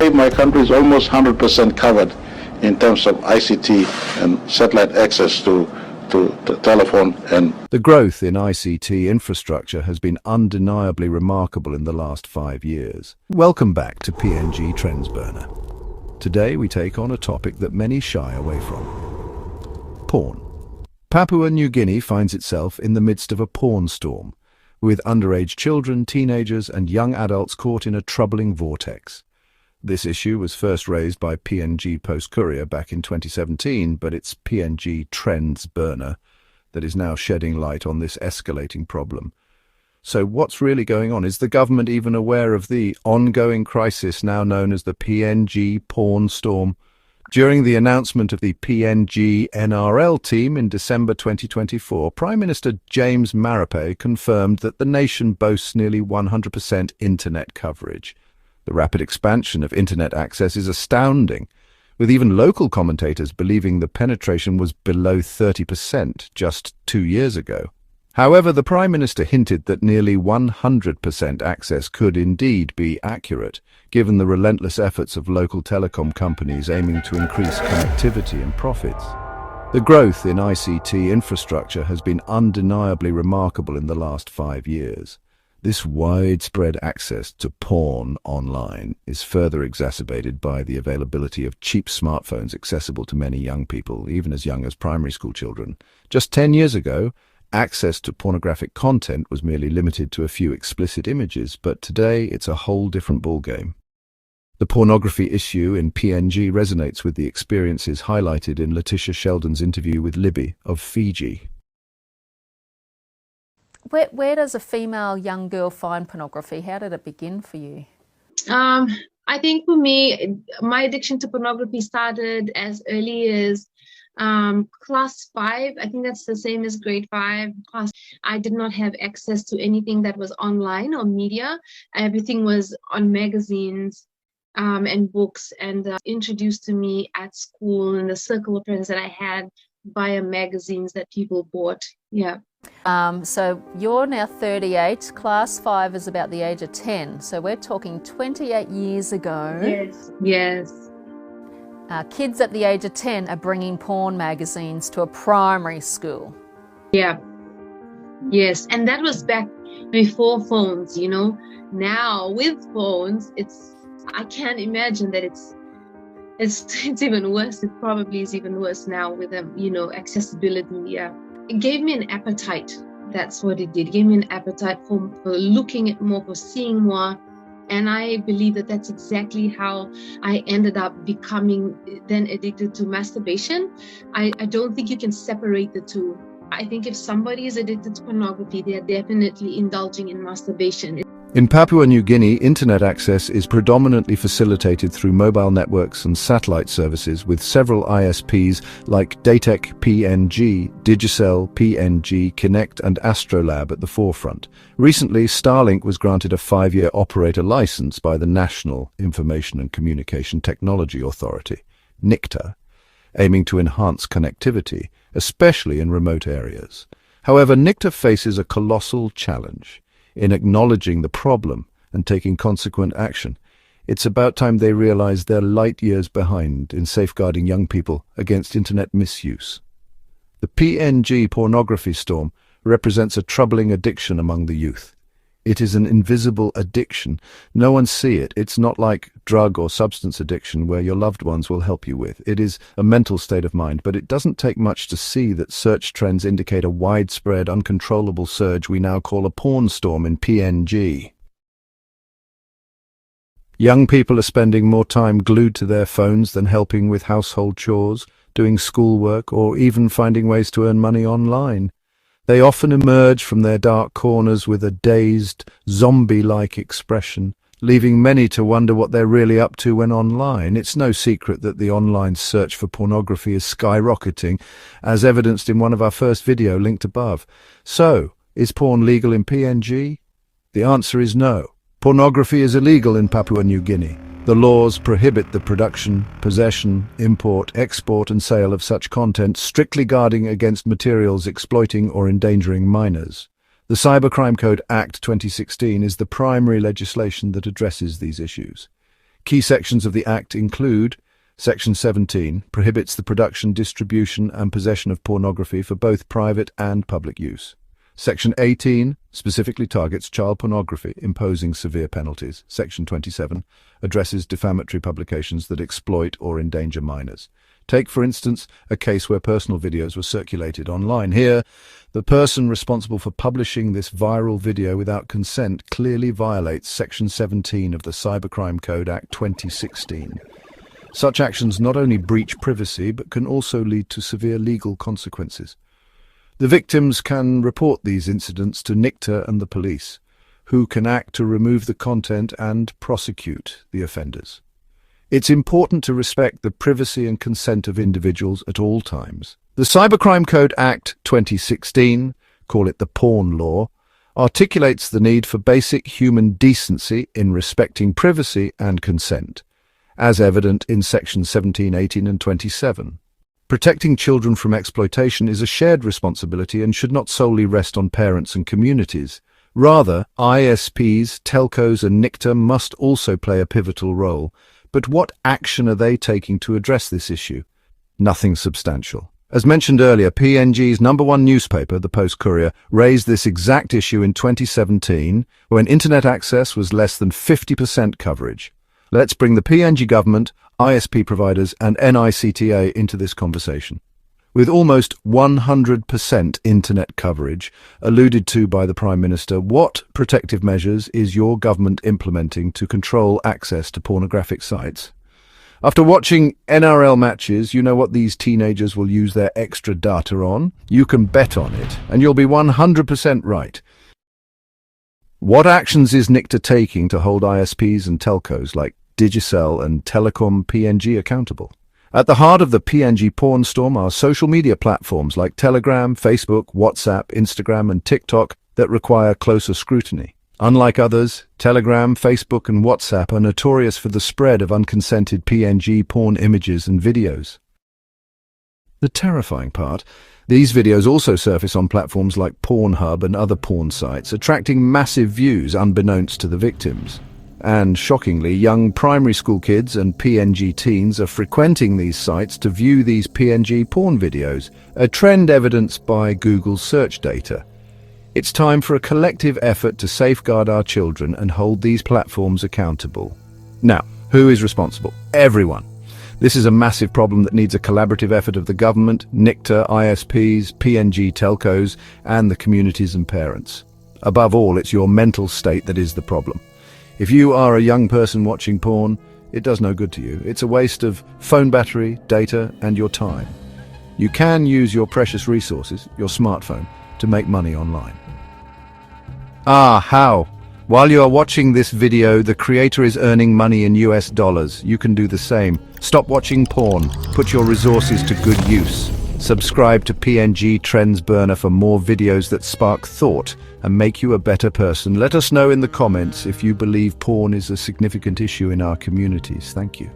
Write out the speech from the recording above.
today my country is almost 100% covered in terms of ICT and satellite access to telephone. And the growth in ICT infrastructure has been undeniably remarkable in the last 5 years. Welcome back to PNG Trends Burner. Today we take on a topic that many shy away from: porn. Papua New Guinea finds itself in the midst of a porn storm, with underage children, teenagers and young adults caught in a troubling vortex. This issue was first raised by PNG Post-Courier back in 2017, but it's PNG Trends Burner that is now shedding light on this escalating problem. So what's really going on? Is the government even aware of the ongoing crisis now known as the PNG porn storm? During the announcement of the PNG NRL team in December 2024, Prime Minister James Marape confirmed that the nation boasts nearly 100% internet coverage. The rapid expansion of internet access is astounding, with even local commentators believing the penetration was below 30% just 2 years ago. However, the Prime Minister hinted that nearly 100% access could indeed be accurate, given the relentless efforts of local telecom companies aiming to increase connectivity and profits. The growth in ICT infrastructure has been undeniably remarkable in the last 5 years. This widespread access to porn online is further exacerbated by the availability of cheap smartphones accessible to many young people, even as young as primary school children. Just 10 years ago, access to pornographic content was merely limited to a few explicit images, but today it's a whole different ballgame. The pornography issue in PNG resonates with the experiences highlighted in Letitia Sheldon's interview with Libby of Fiji. Where does a female young girl find pornography? How did it begin for you? I think for me, my addiction to pornography started as early as class 5. I think that's the same as grade 5 class. I did not have access to anything that was online or media. Everything was on magazines and books, and introduced to me at school in the circle of friends that I had via magazines that people bought. Yeah. So you're now 38. Class 5 is about the age of 10. So we're talking 28 years ago. Yes. Yes. Kids at the age of 10 are bringing porn magazines to a primary school. Yeah. Yes. And that was back before phones, you know. Now with phones, I can't imagine that it's even worse. It probably is even worse now with accessibility. Yeah. It gave me an appetite. That's what it did. It gave me an appetite for looking at more, for seeing more. And I believe that that's exactly how I ended up becoming then addicted to masturbation. I don't think you can separate the two. I think if somebody is addicted to pornography, they are definitely indulging in masturbation. In Papua New Guinea, internet access is predominantly facilitated through mobile networks and satellite services, with several ISPs like Datec PNG, Digicel PNG, Connect and Astrolab at the forefront. Recently, Starlink was granted a 5-year operator license by the National Information and Communication Technology Authority, NICTA, aiming to enhance connectivity, especially in remote areas. However, NICTA faces a colossal challenge in acknowledging the problem and taking consequent action. It's about time they realize they're light years behind in safeguarding young people against internet misuse. The PNG pornography storm represents a troubling addiction among the youth. It is an invisible addiction. No one sees it. It's not like drug or substance addiction where your loved ones will help you with. It is a mental state of mind, but it doesn't take much to see that search trends indicate a widespread, uncontrollable surge we now call a porn storm in PNG. Young people are spending more time glued to their phones than helping with household chores, doing schoolwork, or even finding ways to earn money online. They often emerge from their dark corners with a dazed, zombie-like expression, leaving many to wonder what they're really up to when online. It's no secret that the online search for pornography is skyrocketing, as evidenced in one of our first video linked above. So, is porn legal in PNG? The answer is no. Pornography is illegal in Papua New Guinea. The laws prohibit the production, possession, import, export and sale of such content, strictly guarding against materials exploiting or endangering minors. The Cybercrime Code Act 2016 is the primary legislation that addresses these issues. Key sections of the Act include Section 17 prohibits the production, distribution and possession of pornography for both private and public use. Section 18 specifically targets child pornography, imposing severe penalties. Section 27 addresses defamatory publications that exploit or endanger minors. Take, for instance, a case where personal videos were circulated online. Here, the person responsible for publishing this viral video without consent clearly violates Section 17 of the Cybercrime Code Act 2016. Such actions not only breach privacy, but can also lead to severe legal consequences. The victims can report these incidents to NICTA and the police, who can act to remove the content and prosecute the offenders. It's important to respect the privacy and consent of individuals at all times. The Cybercrime Code Act 2016, call it the Porn Law, articulates the need for basic human decency in respecting privacy and consent, as evident in Sections 17, 18 and 27. Protecting children from exploitation is a shared responsibility and should not solely rest on parents and communities. Rather, ISPs, TELCOs and NICTA must also play a pivotal role. But what action are they taking to address this issue? Nothing substantial. As mentioned earlier, PNG's #1 newspaper, the Post-Courier, raised this exact issue in 2017, when internet access was less than 50% coverage. Let's bring the PNG government, ISP providers and NICTA into this conversation. With almost 100% internet coverage alluded to by the Prime Minister, what protective measures is your government implementing to control access to pornographic sites? After watching NRL matches, you know what these teenagers will use their extra data on? You can bet on it, and you'll be 100% right. What actions is NICTA taking to hold ISPs and telcos like Digicel and Telecom PNG accountable? At the heart of the PNG porn storm are social media platforms like Telegram, Facebook, WhatsApp, Instagram and TikTok that require closer scrutiny. Unlike others, Telegram, Facebook and WhatsApp are notorious for the spread of unconsented PNG porn images and videos. The terrifying part, these videos also surface on platforms like Pornhub and other porn sites, attracting massive views unbeknownst to the victims. And shockingly, young primary school kids and PNG teens are frequenting these sites to view these PNG porn videos, a trend evidenced by Google's search data. It's time for a collective effort to safeguard our children and hold these platforms accountable. Now, who is responsible? Everyone. This is a massive problem that needs a collaborative effort of the government, NICTA, ISPs, PNG telcos, and the communities and parents. Above all, it's your mental state that is the problem. If you are a young person watching porn, it does no good to you. It's a waste of phone battery, data, and your time. You can use your precious resources, your smartphone, to make money online. How? While you are watching this video, the creator is earning money in US dollars. You can do the same. Stop watching porn. Put your resources to good use. Subscribe to PNG Trends Burner for more videos that spark thought and make you a better person. Let us know in the comments if you believe porn is a significant issue in our communities. Thank you.